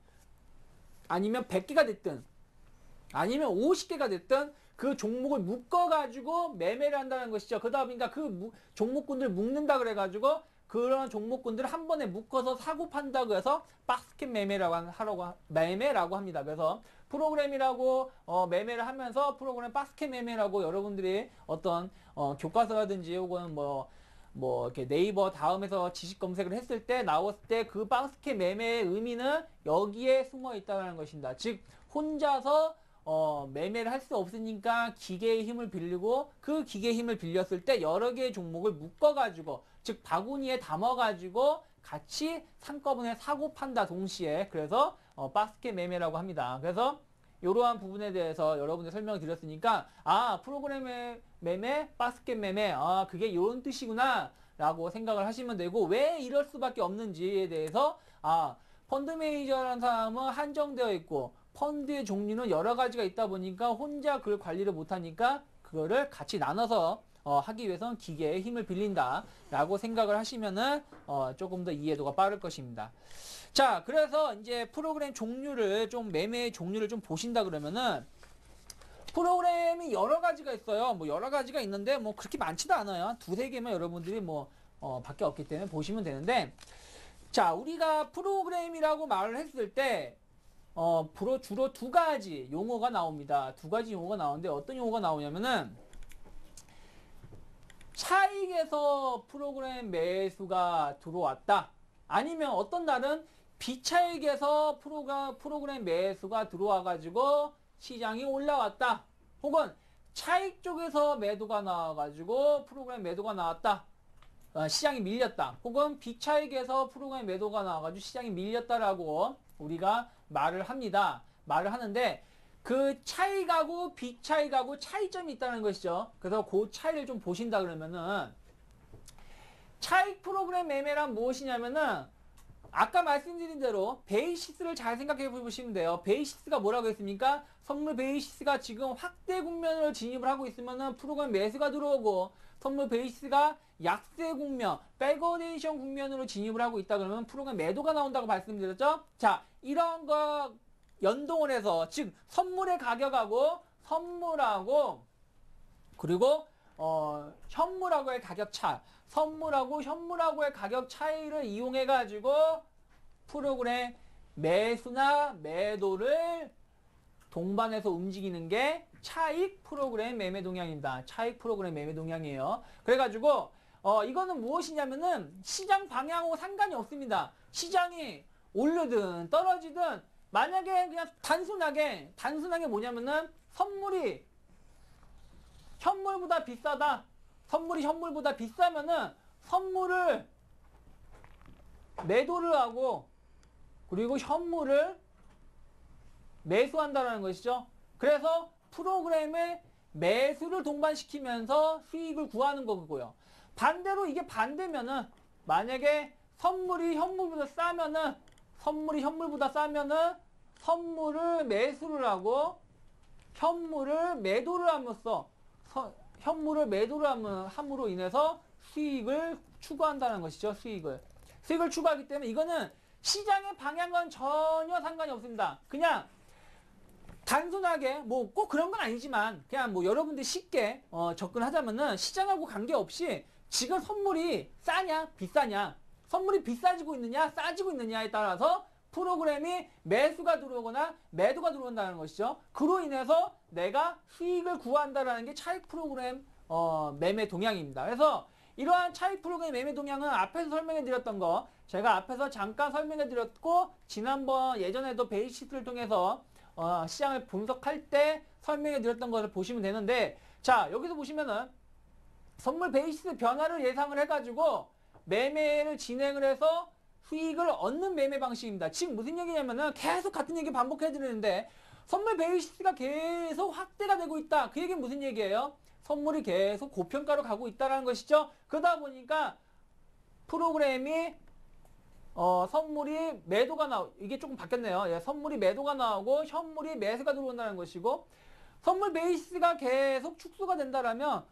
아니면 100개가 됐든 아니면 50개가 됐든 그 종목을 묶어가지고 매매를 한다는 것이죠. 그러다 보니까 그 종목군들 묶는다 그래가지고 그런 종목군들을 한 번에 묶어서 사고 판다고 해서 박스켓 매매라고 합니다. 그래서 프로그램이라고 매매를 하면서 프로그램 박스켓 매매라고 여러분들이 어떤 교과서라든지 혹은 뭐 이렇게 네이버 다음에서 지식 검색을 했을 때 나왔을 때 그 박스켓 매매의 의미는 여기에 숨어 있다는 것입니다. 즉 혼자서 매매를 할 수 없으니까 기계의 힘을 빌리고 그 기계의 힘을 빌렸을 때 여러 개의 종목을 묶어가지고 즉 바구니에 담아가지고 같이 한꺼번에 사고 판다 동시에. 그래서 박스켓 매매라고 합니다. 그래서 이러한 부분에 대해서 여러분들 설명을 드렸으니까 프로그램 매매, 박스켓 매매 그게 이런 뜻이구나 라고 생각을 하시면 되고, 왜 이럴 수밖에 없는지에 대해서 펀드 매니저라는 사람은 한정되어 있고 펀드의 종류는 여러 가지가 있다 보니까 혼자 그걸 관리를 못하니까 그거를 같이 나눠서 하기 위해서는 기계의 힘을 빌린다 라고 생각을 하시면은 조금 더 이해도가 빠를 것입니다. 자, 그래서 이제 프로그램 종류를 매매의 종류를 좀 보신다 그러면은 프로그램이 여러 가지가 있어요. 뭐 여러 가지가 있는데 뭐 그렇게 많지도 않아요. 두세 개만 여러분들이 밖에 없기 때문에 보시면 되는데, 자, 우리가 프로그램이라고 말을 했을 때 주로 두 가지 용어가 나옵니다. 두 가지 용어가 나오는데 어떤 용어가 나오냐면은 차익에서 프로그램 매수가 들어왔다. 아니면 어떤 날은 비차익에서 프로그램 매수가 들어와가지고 시장이 올라왔다. 혹은 차익 쪽에서 매도가 나와가지고 프로그램 매도가 나왔다. 시장이 밀렸다. 혹은 비차익에서 프로그램 매도가 나와가지고 시장이 밀렸다라고 우리가 말을 합니다. 말을 하는데 그 차익하고 비차익하고 차이점이 있다는 것이죠. 그래서 그 차이를 좀 보신다 그러면은 차익 프로그램 매매란 무엇이냐면은 아까 말씀드린 대로 베이시스를 잘 생각해 보시면 돼요. 베이시스가 뭐라고 했습니까? 선물 베이시스가 지금 확대 국면으로 진입을 하고 있으면은 프로그램 매수가 들어오고, 선물 베이시스가 약세 국면, 백어데이션 국면으로 진입을 하고 있다 그러면 프로그램 매도가 나온다고 말씀드렸죠? 자, 이런 거 연동을 해서, 즉 선물의 가격하고 그리고 현물하고의 가격 차, 선물하고 현물하고의 가격 차이를 이용해 가지고 프로그램 매수나 매도를 동반해서 움직이는 게 차익 프로그램 매매 동향입니다. 차익 프로그램 매매 동향이에요. 그래가지고 이거는 무엇이냐면은 시장 방향하고 상관이 없습니다. 시장이 오르든 떨어지든 만약에 그냥 단순하게 뭐냐면은 현물보다 비싸다. 선물이 현물보다 비싸면은 선물을 매도를 하고 그리고 현물을 매수한다는 것이죠. 그래서 프로그램의 매수를 동반시키면서 수익을 구하는 거고요. 반대로 이게 반대면은 만약에 선물이 현물보다 싸면은 선물을 매수를 하고 현물을 매도를 함으로 인해서 수익을 추구한다는 것이죠. 수익을 추구하기 때문에 이거는 시장의 방향과는 전혀 상관이 없습니다. 그냥 단순하게 뭐 꼭 그런 건 아니지만 그냥 뭐 여러분들이 쉽게 접근하자면은 시장하고 관계없이 지금 선물이 싸냐 비싸냐, 선물이 비싸지고 있느냐 싸지고 있느냐에 따라서 프로그램이 매수가 들어오거나 매도가 들어온다는 것이죠. 그로 인해서 내가 수익을 구한다라는 게 차익 프로그램 매매 동향입니다. 그래서 이러한 차익 프로그램 매매 동향은 앞에서 설명해 드렸던 거 제가 앞에서 잠깐 설명해 드렸고 지난번 예전에도 베이시스를 통해서 시장을 분석할 때 설명해 드렸던 것을 보시면 되는데, 자 여기서 보시면은 선물 베이시스 변화를 예상을 해가지고 매매를 진행을 해서 수익을 얻는 매매 방식입니다. 지금 무슨 얘기냐면은 계속 같은 얘기 반복해 드리는데 선물 베이시스가 계속 확대가 되고 있다. 그 얘기는 무슨 얘기예요? 선물이 계속 고평가로 가고 있다는 것이죠. 그러다 보니까 프로그램이 선물이 매도가 이게 조금 바뀌었네요. 예, 선물이 매도가 나오고 현물이 매수가 들어온다는 것이고, 선물 베이스가 계속 축소가 된다라면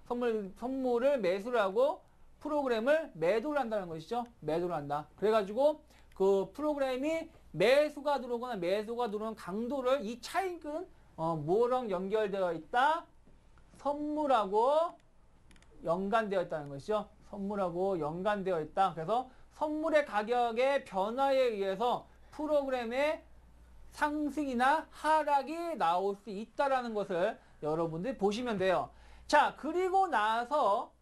선물을 매수를 하고 프로그램을 매도를 한다는 것이죠. 매도를 한다. 그래가지고 그 프로그램이 매수가 들어오거나 매도가 들어오는 강도를, 이 차익은 뭐랑 연결되어 있다? 선물하고 연관되어 있다는 것이죠. 선물하고 연관되어 있다. 그래서 선물의 가격의 변화에 의해서 프로그램의 상승이나 하락이 나올 수 있다라는 것을 여러분들이 보시면 돼요. 자, 그리고 나서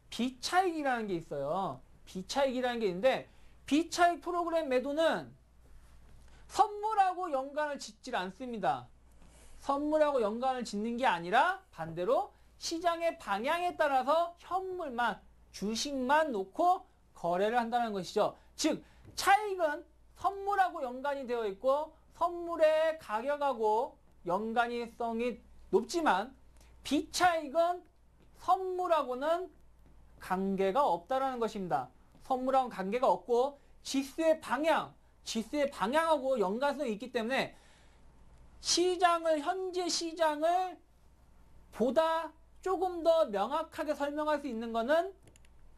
비차익이라는 게 있어요. 비차익이라는 게 있는데, 비차익 프로그램 매도는 선물하고 연관을 짓질 않습니다. 선물하고 연관을 짓는 게 아니라 반대로 시장의 방향에 따라서 현물만, 주식만 놓고 거래를 한다는 것이죠. 즉, 차익은 선물하고 연관이 되어 있고 선물의 가격하고 연관성이 높지만, 비차익은 선물하고는 관계가 없다라는 것입니다. 선물하고는 관계가 없고 지수의 방향하고 연관성이 있기 때문에 현재 시장을 보다 조금 더 명확하게 설명할 수 있는 것은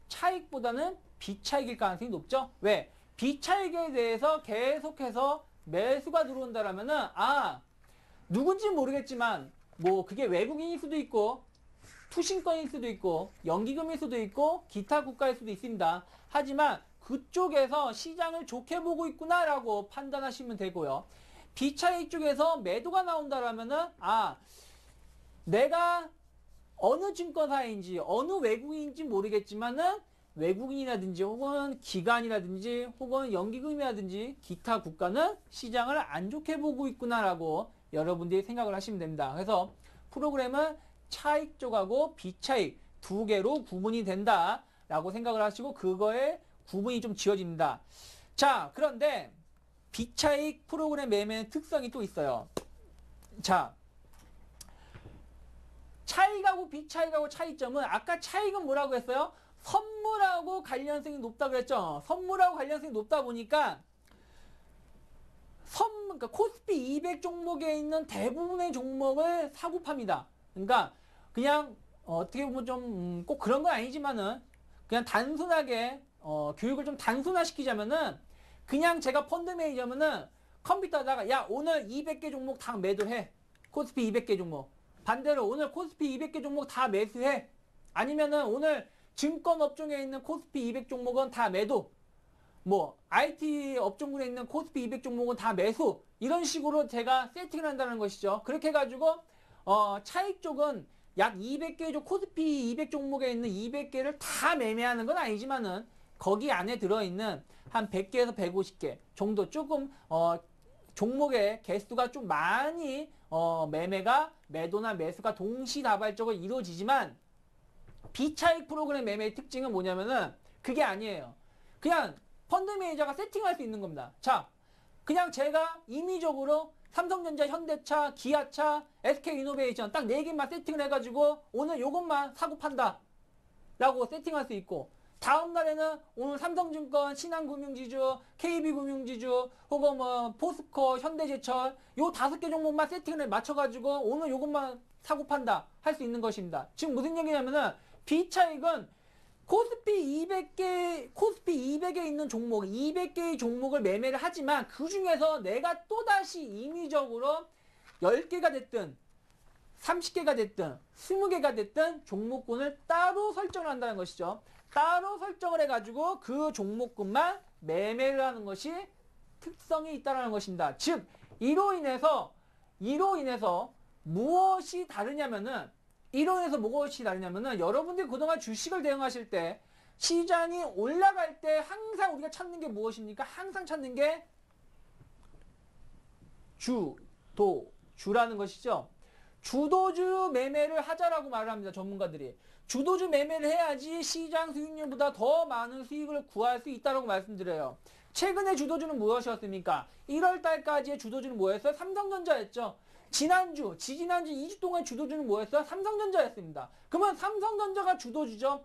차익보다는 비차익일 가능성이 높죠. 왜? 비차익에 대해서 계속해서 매수가 들어온다라면은, 누군지 모르겠지만 뭐 그게 외국인일 수도 있고 투신권일 수도 있고 연기금일 수도 있고 기타 국가일 수도 있습니다. 하지만 그쪽에서 시장을 좋게 보고 있구나라고 판단하시면 되고요. 비차익 쪽에서 매도가 나온다라면은, 내가 어느 증권사인지 어느 외국인인지 모르겠지만은 외국인이라든지 혹은 기관이라든지 혹은 연기금이라든지 기타 국가는 시장을 안 좋게 보고 있구나라고 여러분들이 생각을 하시면 됩니다. 그래서 프로그램은 차익 쪽하고 비차익 두 개로 구분이 된다라고 생각을 하시고 그거에 구분이 좀 지어집니다. 자, 그런데 비차익 프로그램 매매의 특성이 또 있어요. 자, 차익하고 비차익하고 차이점은, 아까 차익은 뭐라고 했어요? 선물하고 관련성이 높다고 그랬죠. 선물하고 관련성이 높다 보니까 그러니까 코스피 200 종목에 있는 대부분의 종목을 사고 팝니다. 그러니까 그냥 어떻게 보면 좀 꼭 그런 건 아니지만은 그냥 단순하게 교육을 좀 단순화시키자면은, 그냥 제가 펀드 매니저면은 컴퓨터에다가 야 오늘 200개 종목 다 매도해. 코스피 200개 종목. 반대로 오늘 코스피 200개 종목 다 매수해. 아니면은 오늘 증권 업종에 있는 코스피 200 종목은 다 매도. 뭐 IT 업종군에 있는 코스피 200 종목은 다 매수. 이런 식으로 제가 세팅을 한다는 것이죠. 그렇게 해가지고 차익 쪽은 약 200개 코스피 200 종목에 있는 200개를 다 매매하는 건 아니지만은 거기 안에 들어있는 한 100개에서 150개 정도 조금 종목의 개수가 좀 많이 매도나 매수가 동시다발적으로 이루어지지만 비차익 프로그램 매매의 특징은 뭐냐면은 그게 아니에요. 그냥 펀드 매니저가 세팅할 수 있는 겁니다. 자, 그냥 제가 임의적으로 삼성전자, 현대차, 기아차, SK이노베이션 딱 4개만 세팅을 해가지고 오늘 요것만 사고 판다 라고 세팅할 수 있고, 다음 날에는 오늘 삼성증권, 신한금융지주, KB금융지주, 혹은 뭐 포스코, 현대제철 요 5개 종목만 세팅을 맞춰가지고 오늘 요것만 사고 판다 할 수 있는 것입니다. 지금 무슨 얘기냐면은 비차익은 코스피 200에 있는 종목, 200개의 종목을 매매를 하지만 그 중에서 내가 또다시 임의적으로 10개가 됐든 30개가 됐든 20개가 됐든 종목군을 따로 설정을 한다는 것이죠. 따로 설정을 해가지고 그 종목군만 매매를 하는 것이 특성이 있다는 것입니다. 즉, 이로 인해서 무엇이 다르냐면은 여러분들이 그동안 주식을 대응하실 때 시장이 올라갈 때 항상 우리가 찾는 게 무엇입니까? 항상 찾는 게 주라는 것이죠. 주도주 매매를 하자라고 말을 합니다. 전문가들이. 주도주 매매를 해야지 시장 수익률보다 더 많은 수익을 구할 수 있다고 말씀드려요. 최근에 주도주는 무엇이었습니까? 1월 달까지의 주도주는 뭐였어요? 삼성전자였죠. 지지난주 2주 동안 주도주는 뭐였어요? 삼성전자였습니다. 그러면 삼성전자가 주도주죠.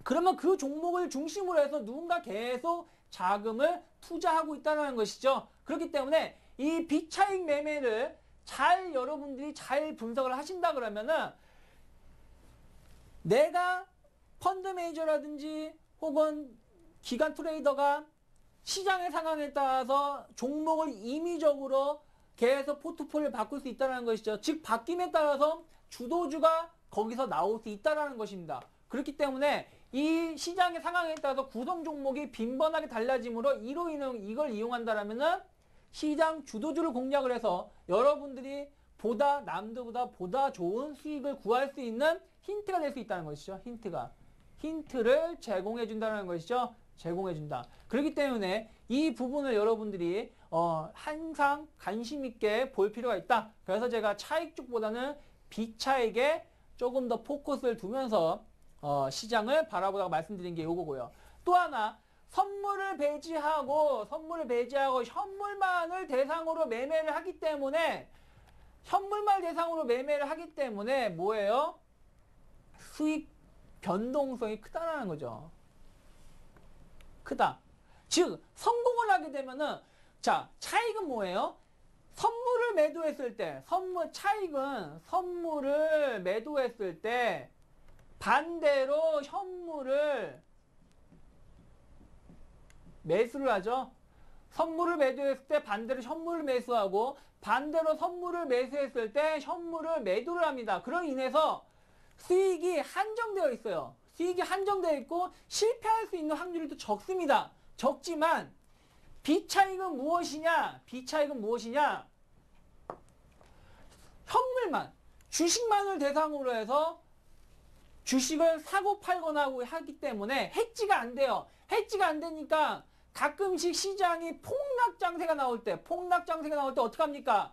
그러면 그 종목을 중심으로 해서 누군가 계속 자금을 투자하고 있다는 것이죠. 그렇기 때문에 이 비차익 매매를 여러분들이 잘 분석을 하신다 그러면은 내가 펀드 매니저라든지 혹은 기관 트레이더가 시장의 상황에 따라서 종목을 임의적으로 계속 포트폴리오를 바꿀 수 있다는 것이죠. 즉, 바뀜에 따라서 주도주가 거기서 나올 수 있다는 것입니다. 그렇기 때문에 이 시장의 상황에 따라서 구성 종목이 빈번하게 달라지므로 이걸 이용한다라면은 시장 주도주를 공략을 해서 여러분들이 남들보다 보다 좋은 수익을 구할 수 있는 힌트가 될 수 있다는 것이죠. 힌트를 제공해 준다는 것이죠. 제공해준다. 그렇기 때문에 이 부분을 여러분들이 항상 관심 있게 볼 필요가 있다. 그래서 제가 차익 쪽보다는 비차익에 조금 더 포커스를 두면서 시장을 바라보다가 말씀드린 게 이거고요. 또 하나, 선물을 배제하고 현물만을 대상으로 매매를 하기 때문에 뭐예요? 수익 변동성이 크다라는 거죠. 크다. 즉, 성공을 하게 되면은, 자, 차익은 뭐예요? 선물을 매도했을 때, 선물을 매도했을 때, 반대로 현물을 매수를 하죠. 선물을 매도했을 때 반대로 현물을 매수하고, 반대로 선물을 매수했을 때 현물을 매도를 합니다. 그로 인해서 수익이 한정되어 있어요. 수익이 한정되어 있고 실패할 수 있는 확률이 또 적습니다. 적지만 비차익은 무엇이냐? 현물만, 주식만을 대상으로 해서 주식을 사고 팔거나 하기 때문에 해지가 안 돼요. 해지가 안 되니까 가끔씩 시장이 폭락장세가 나올 때 어떡합니까?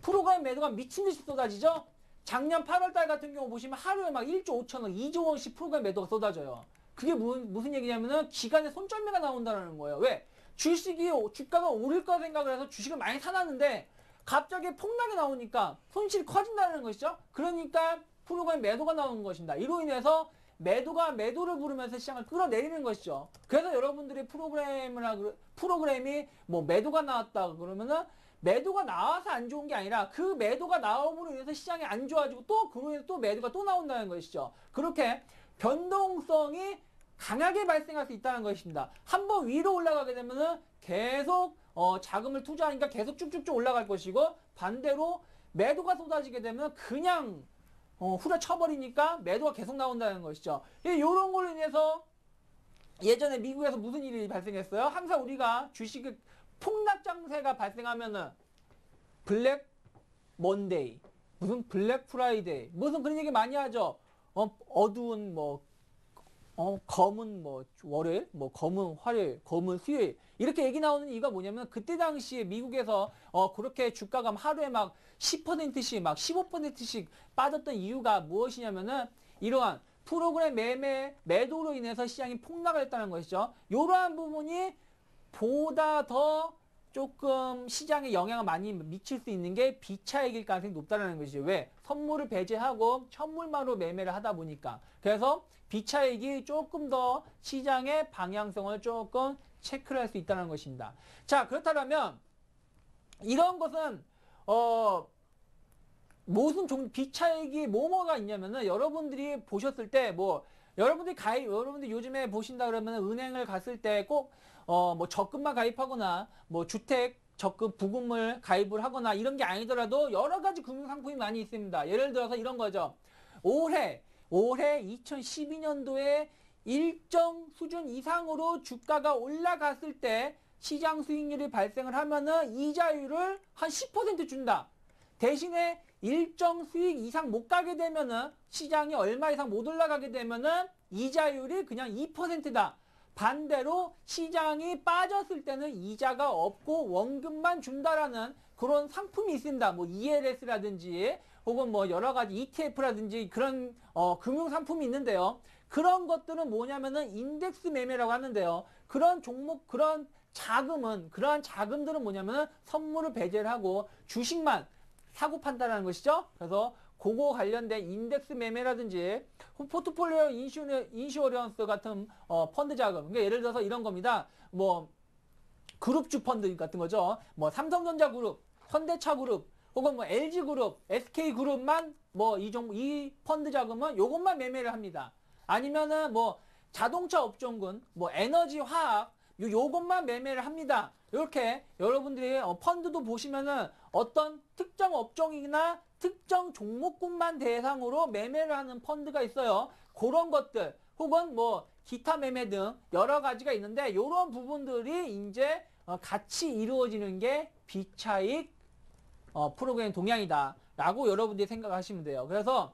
프로그램 매도가 미친 듯이 쏟아지죠? 작년 8월달 같은 경우 보시면 하루에 막 1조 5천원, 2조 원씩 프로그램 매도가 쏟아져요. 그게 무슨 얘기냐면은 기간에 손절매가 나온다는 거예요. 왜? 주가가 오를 거 생각을 해서 주식을 많이 사놨는데 갑자기 폭락이 나오니까 손실이 커진다는 것이죠. 그러니까 프로그램 매도가 나오는 것입니다. 이로 인해서 매도가 매도를 부르면서 시장을 끌어내리는 것이죠. 그래서 여러분들이 프로그램이 뭐 매도가 나왔다 그러면은 매도가 나와서 안 좋은 게 아니라 그 매도가 나옴으로 인해서 시장이 안 좋아지고 또 그로 인해서 또 매도가 또 나온다는 것이죠. 그렇게 변동성이 강하게 발생할 수 있다는 것입니다. 한번 위로 올라가게 되면은 계속 자금을 투자하니까 계속 쭉쭉쭉 올라갈 것이고, 반대로 매도가 쏟아지게 되면 그냥 후려쳐버리니까 매도가 계속 나온다는 것이죠. 이런 걸로 인해서 예전에 미국에서 무슨 일이 발생했어요? 항상 우리가 주식의 폭락장세가 발생하면은 블랙 먼데이, 무슨 블랙 프라이데이, 무슨 그런 얘기 많이 하죠. 어두운 검은 뭐 월요일, 뭐 검은 화요일, 검은 수요일 이렇게 얘기 나오는 이유가 뭐냐면 그때 당시에 미국에서 그렇게 주가가 하루에 막 10%씩 막 15%씩 빠졌던 이유가 무엇이냐면은 이러한 프로그램 매도로 인해서 시장이 폭락을 했다는 것이죠. 이러한 부분이 보다 더 조금 시장에 영향을 많이 미칠 수 있는 게 비차익일 가능성이 높다는 것이죠. 왜? 선물을 배제하고 현물만으로 매매를 하다 보니까. 그래서 비차익이 조금 더 시장의 방향성을 조금 체크를 할 수 있다는 것입니다. 자, 그렇다면 이런 것은 무슨 비차익이 뭐가 있냐면은 여러분들이 보셨을 때 뭐 여러분들 요즘에 보신다 그러면 은행을 갔을 때 꼭 뭐 적금만 가입하거나 뭐 주택 적금 부금을 가입을 하거나 이런 게 아니더라도 여러 가지 금융 상품이 많이 있습니다. 예를 들어서 이런 거죠. 올해 2012년도에 일정 수준 이상으로 주가가 올라갔을 때 시장 수익률이 발생을 하면은 이자율을 한 10% 준다. 대신에 일정 수익 이상 못 가게 되면은 시장이 얼마 이상 못 올라가게 되면은 이자율이 그냥 2%다. 반대로 시장이 빠졌을 때는 이자가 없고 원금만 준다라는 그런 상품이 있습니다. 뭐 ELS라든지 혹은 뭐 여러 가지 ETF라든지 그런 금융 상품이 있는데요. 그런 것들은 뭐냐면은 인덱스 매매라고 하는데요. 그런 종목 그런 그러한 자금들은 뭐냐면은 선물을 배제를 하고 주식만 사고 판다라는 것이죠. 그래서 그거 관련된 인덱스 매매라든지 포트폴리오 인슈어런스 같은 펀드 자금. 그러니까 예를 들어서 이런 겁니다. 뭐 그룹주 펀드 같은 거죠. 뭐 삼성전자 그룹, 현대차 그룹, 혹은 뭐 LG 그룹, SK 그룹만 뭐 이 펀드 자금은 요것만 매매를 합니다. 아니면은 뭐 자동차 업종군, 뭐 에너지 화학 요것만 매매를 합니다. 이렇게 여러분들이 펀드도 보시면은 어떤 특정 업종이나 특정 종목군만 대상으로 매매를 하는 펀드가 있어요. 그런 것들 혹은 뭐 기타 매매 등 여러 가지가 있는데 이런 부분들이 이제 같이 이루어지는 게 비차익 프로그램 동향이다 라고 여러분들이 생각하시면 돼요. 그래서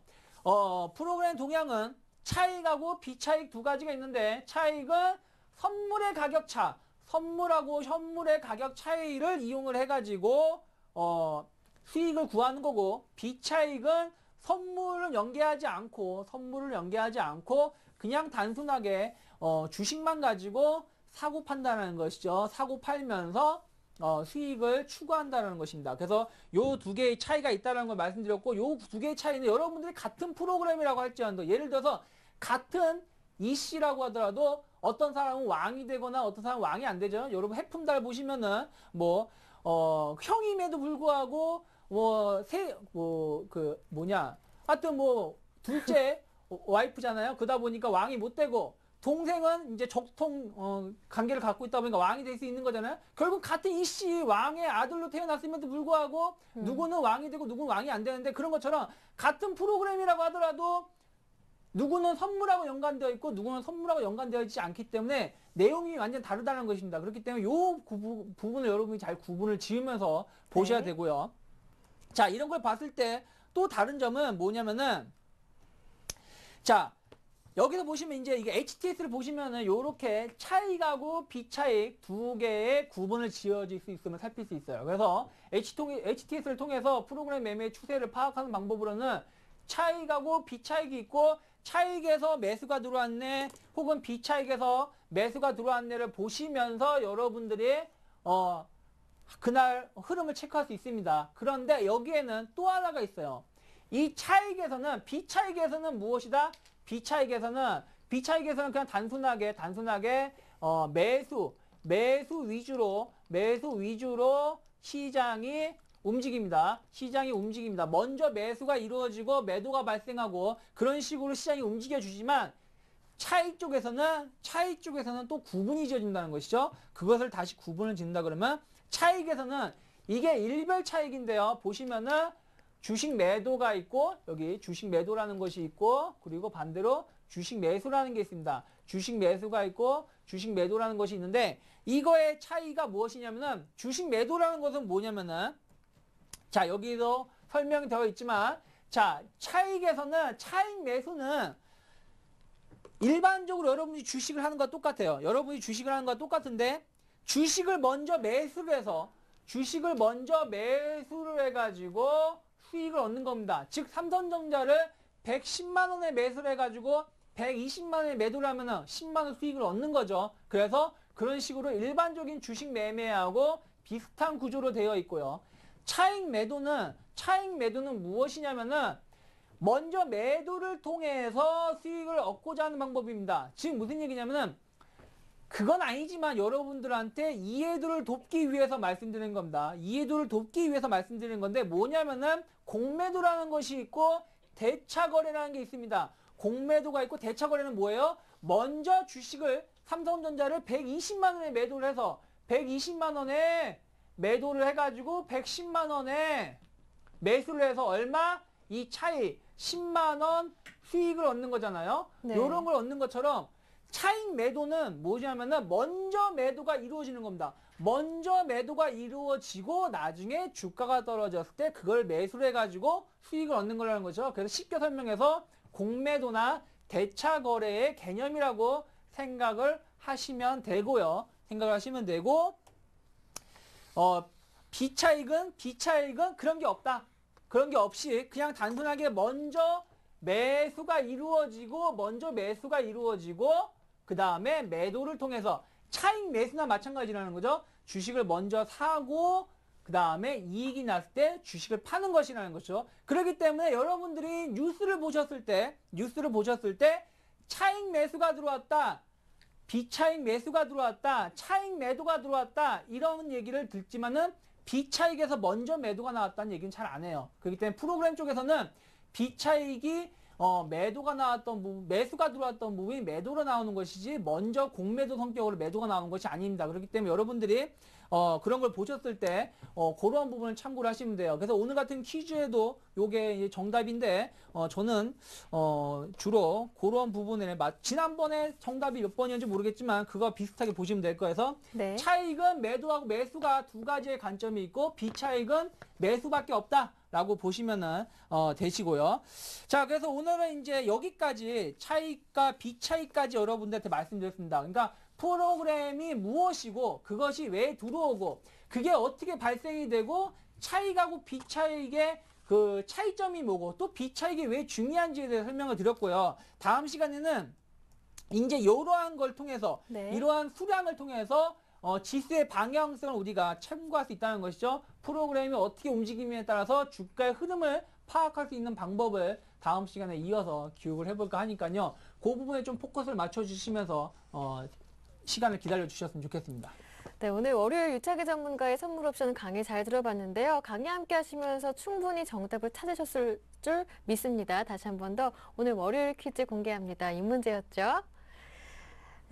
프로그램 동향은 차익하고 비차익 두 가지가 있는데 차익은 선물의 가격 차, 선물하고 현물의 가격 차이를 이용을 해가지고 수익을 구하는 거고 비차익은 선물을 연계하지 않고 그냥 단순하게 주식만 가지고 사고 판다는 것이죠. 사고 팔면서 수익을 추구한다는 것입니다. 그래서 요 두 개의 차이가 있다는 걸 말씀드렸고 요 두 개의 차이는 여러분들이 같은 프로그램이라고 할지언정 예를 들어서 같은 이씨라고 하더라도 어떤 사람은 왕이 되거나 어떤 사람은 왕이 안 되죠. 여러분 해품달 보시면은 뭐 형임에도 불구하고 하여튼 뭐 둘째 와이프잖아요. 그러다 보니까 왕이 못 되고 동생은 이제 적통 관계를 갖고 있다 보니까 왕이 될 수 있는 거잖아요. 결국 같은 이씨 왕의 아들로 태어났음에도 불구하고 누구는 왕이 되고 누구는 왕이 안 되는데 그런 것처럼 같은 프로그램이라고 하더라도 누구는 선물하고 연관되어 있고 누구는 선물하고 연관되어 있지 않기 때문에 내용이 완전 다르다는 것입니다. 그렇기 때문에 이 부분을 여러분이 잘 구분을 지으면서 보셔야 되고요. 자, 이런 걸 봤을 때 또 다른 점은 뭐냐면은 자, 여기서 보시면 이제 이게 HTS를 보시면은 요렇게 차익하고 비차익 두 개의 구분을 지어질 수 있음을 살필 수 있어요. 그래서 HTS를 통해서 프로그램 매매의 추세를 파악하는 방법으로는 차익하고 비차익이 있고 차익에서 매수가 들어왔네 혹은 비차익에서 매수가 들어왔네를 보시면서 여러분들이 그날 흐름을 체크할 수 있습니다. 그런데 여기에는 또 하나가 있어요. 이 차익에서는 비차익에서는 무엇이다? 비차익에서는 그냥 단순하게 매수 위주로 시장이 움직입니다. 먼저 매수가 이루어지고 매도가 발생하고 그런 식으로 시장이 움직여 주지만 차익 쪽에서는 또 구분이 지어진다는 것이죠. 그것을 다시 구분을 짓는다 그러면 차익에서는 이게 일별 차익인데요. 보시면은 주식 매도가 있고 여기 주식 매도라는 것이 있고 그리고 반대로 주식 매수라는 게 있습니다. 주식 매수가 있고 주식 매도라는 것이 있는데 이거의 차이가 무엇이냐면은 주식 매도라는 것은 뭐냐면은 자, 여기도 설명이 되어 있지만 자, 차익 매수는 일반적으로 여러분이 주식을 하는 것과 똑같아요. 여러분이 주식을 하는 것과 똑같은데 주식을 먼저 매수를 해서 해가지고 수익을 얻는 겁니다. 즉 삼성전자를 110만 원에 매수를 해가지고 120만 원에 매도를 하면은 10만 원 수익을 얻는 거죠. 그래서 그런 식으로 일반적인 주식 매매하고 비슷한 구조로 되어 있고요. 차익 매도는 무엇이냐면은 먼저 매도를 통해서 수익을 얻고자 하는 방법입니다. 즉 무슨 얘기냐면은 그건 아니지만 여러분들한테 이해도를 돕기 위해서 말씀드리는 겁니다. 이해도를 돕기 위해서 말씀드리는 건데 뭐냐면은 공매도라는 것이 있고 대차거래라는 게 있습니다. 공매도가 있고 대차거래는 뭐예요? 먼저 주식을 삼성전자를 120만 원에 매도를 해서 120만 원에 매도를 해가지고 110만 원에 매수를 해서 얼마? 이 차익 10만 원 수익을 얻는 거잖아요. 네. 이런 걸 얻는 것처럼 차익 매도는 뭐냐면은 먼저 매도가 이루어지는 겁니다. 먼저 매도가 이루어지고 나중에 주가가 떨어졌을 때 그걸 매수를 해가지고 수익을 얻는 거라는 거죠. 그래서 쉽게 설명해서 공매도나 대차 거래의 개념이라고 생각을 하시면 되고요. 생각을 하시면 되고 비차익은 그런 게 없다. 그런 게 없이 그냥 단순하게 먼저 매수가 이루어지고 그 다음에 매도를 통해서 차익 매수나 마찬가지라는 거죠. 주식을 먼저 사고 그 다음에 이익이 났을 때 주식을 파는 것이라는 거죠. 그렇기 때문에 여러분들이 뉴스를 보셨을 때 차익 매수가 들어왔다, 비차익 매수가 들어왔다, 차익 매도가 들어왔다 이런 얘기를 듣지만은 비차익에서 먼저 매도가 나왔다는 얘기는 잘 안 해요. 그렇기 때문에 프로그램 쪽에서는 비차익이 매도가 나왔던 부분, 매수가 들어왔던 부분이 매도로 나오는 것이지 먼저 공매도 성격으로 매도가 나오는 것이 아닙니다. 그렇기 때문에 여러분들이 그런 걸 보셨을 때 그런 부분을 참고를 하시면 돼요. 그래서 오늘 같은 퀴즈에도 요게 정답인데 저는 주로 그런 부분에 지난번에 정답이 몇 번이었는지 모르겠지만 그거 비슷하게 보시면 될 거여서 네. 차익은 매도하고 매수가 두 가지의 관점이 있고 비차익은 매수밖에 없다. 라고 보시면은 되시고요. 자, 그래서 오늘은 이제 여기까지 차익과 비차익까지 여러분들한테 말씀드렸습니다. 그러니까 프로그램이 무엇이고 그것이 왜 들어오고 그게 어떻게 발생이 되고 차익하고 비차익의 그 차이점이 뭐고 또 비차익이 왜 중요한지에 대해 설명을 드렸고요. 다음 시간에는 이제 이러한 걸 통해서 네. 이러한 수량을 통해서 지수의 방향성을 우리가 참고할 수 있다는 것이죠. 프로그램이 어떻게 움직임에 따라서 주가의 흐름을 파악할 수 있는 방법을 다음 시간에 이어서 교육을 해볼까 하니까요. 그 부분에 좀 포커스를 맞춰주시면서 시간을 기다려 주셨으면 좋겠습니다. 네, 오늘 월요일 유차기 전문가의 선물 옵션 강의 잘 들어봤는데요. 강의 함께 하시면서 충분히 정답을 찾으셨을 줄 믿습니다. 다시 한 번 더 오늘 월요일 퀴즈 공개합니다. 이 문제였죠.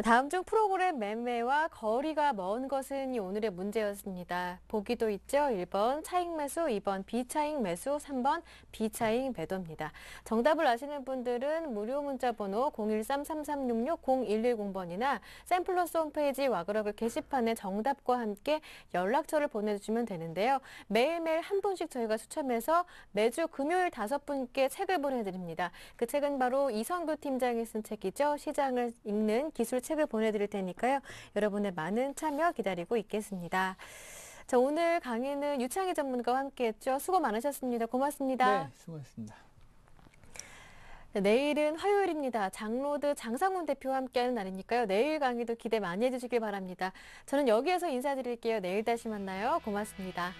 다음 중 프로그램 매매와 거리가 먼 것은 이 오늘의 문제였습니다. 보기도 있죠. 1번 차익 매수, 2번 비차익 매수, 3번 비차익 매도입니다. 정답을 아시는 분들은 무료 문자 번호 013-3366-0110번이나 샘플러스 홈페이지 와그러글 게시판에 정답과 함께 연락처를 보내주시면 되는데요. 매일매일 한 분씩 저희가 추첨해서 매주 금요일 5분께 책을 보내드립니다. 그 책은 바로 이성규 팀장이 쓴 책이죠. 시장을 읽는 기술 책을 보내드릴 테니까요. 여러분의 많은 참여 기다리고 있겠습니다. 자, 오늘 강의는 유창희 전문가와 함께했죠. 수고 많으셨습니다. 고맙습니다. 네, 수고했습니다. 네, 내일은 화요일입니다. 장로드 장상훈 대표와 함께하는 날이니까요. 내일 강의도 기대 많이 해주시길 바랍니다. 저는 여기에서 인사드릴게요. 내일 다시 만나요. 고맙습니다.